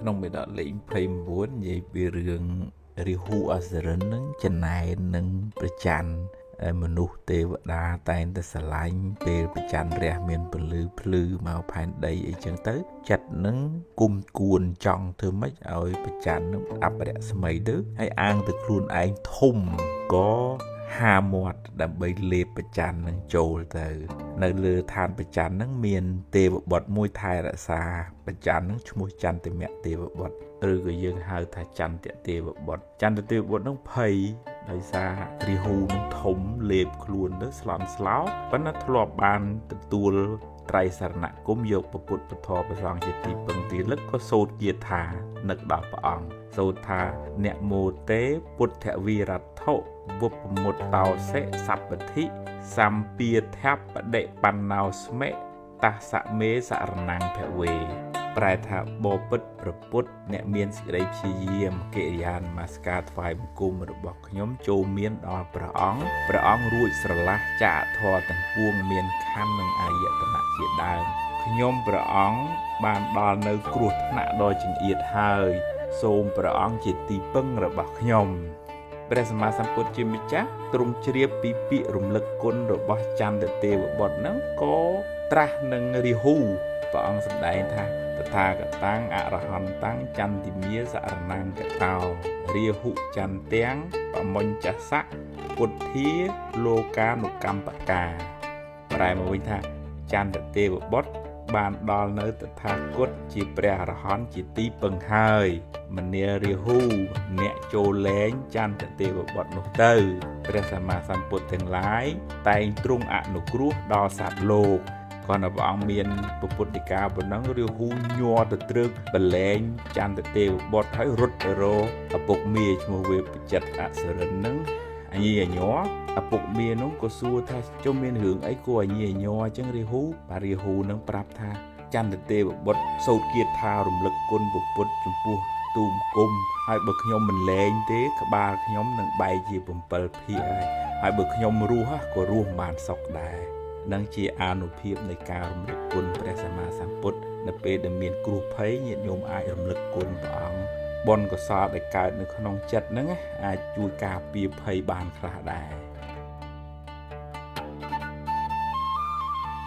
ក្នុងមេដកលេខ29និយាយពីរឿងរាហូអសរិននឹងចំណែននឹងប្រច័នមនុស្សទេវតាតែងតែស្រឡាញ់ពេលប្រច័នរះមានពលឺភ្លឺមកផែនដីអីចឹងទៅចិត្តនឹងគុំគួនចង់ធ្វើម៉េចឲ្យប្រច័ននឹងអបរស្មីទៅហើយអាងទៅខ្លួនឯងធំក៏ហាមាត់ដើម្បីលេបប្រច័ននឹងចូលទៅនៅលើឋានប្រច័ននឹងមានទេវបុត្រមួយថែរក្សាប្រច័ននឹងឈ្មោះចន្ទមៈទេវបុត្រឬក៏យើងហៅថាចន្ទទេវបុត្រចន្ទទេវបុត្រនឹងភ័យដោយសាររាហូនឹងធំលេបខ្លួនទៅស្លន់ស្លោប៉ុន្តែធ្លាប់បានទទួលត្រៃសរណគមយកពុទ្ធពធព្រះសង្ឃជាទីពឹងទីលឹកក៏សូត្រគាថានឹកដល់ព្រះអង្គសូត្រថាអ្នកមោទេពុទ្ធវិរត្ថុវពមុតតោសិសព្ពធិសម្ពាធបដិបណ្ណោស្មិតាសមេសរណង្ភវេប្រែថាបបិទ្ធប្រពុតអ្នកមានសេចក្តីព្យាយាមកិរិយានមស្ការថ្វាយបង្គំរបស់ខ្ញុំចូលមានដល់ព្រះអង្គរួចស្រឡះចាកធរទាំងពួងមានខណ្ឌនិងអាយតនៈជាដើមខ្ញុំព្រះអង្គបានដល់នៅគ្រោះថ្នាក់ដ៏ចង្អៀតហើយសូមព្រះអង្គជាទីពឹងរបស់ខ្ញុំព្រះសម្មាសម្ពុទ្ធជាម្ចាស់ទ្រង់ជ្រាបពីពាក្យរំលឹកគុណរបស់ចន្ទទេវបុត្រហ្នឹងក៏ត្រាស់នឹងរាហូព្រះអង្គសម្ដែងថាតថាគតាំងអរហន្តੰចន្ទិមាសរណង្កតោរាហុចន្ទាំងបមុញ្ចសៈពុទ្ធាលោកានុកម្មបកាប្រែមកវិញថាចន្ទទេវបុត្របានដល់នៅតថាគតជាព្រះអរហន្តជាទីពឹងហើយមនារាហូអ្នកចូលលែងចន្ទទេវបុត្រនោះទៅព្រះសម្មាសម្ពុទ្ធទាំងឡាយតែងទ្រង់អនុគ្រោះដល់សត្វលោកគាត់ព្រះអង្គមានពុទ្ធដីកាប៉ុណ្ណឹងរាហូញ័រទៅត្រឹកបលែងចន្ទទេវបុត្រហើយរត់ទៅរកឪពុកមាឈ្មោះវេបចិត្តអសរិនហ្នឹងអញញ័រឪពុកមានោះក៏សួរថាចុះមានរឿងអីគួរអញញ័រអញ្ចឹងរាហូបាទរាហូនឹងប្រាប់ថាចន្ទទេវបុត្រសូត្រគាថារំលឹកគុណពុទ្ធចំពោះទូមគុំហើយបើខ្ញុំមិនលែងទេក្បាលខ្ញុំនឹងបែកជា7ភាគហើយបើខ្ញុំរស់ក៏រស់មិនបានសុខដែរនឹងជាអានុភាពនៃការរំលឹកគុណព្រះសម្មាសម្ពុទ្ធនៅពេលដែលមានគ្រោះភ័យញាតិញោមអាចរំលឹកគុណព្រះអង្គបុណ្យកុសលដែលកើតនៅក្នុងចិត្តហ្នឹងអាចជួយការពារភ័យបានខ្លះដែរ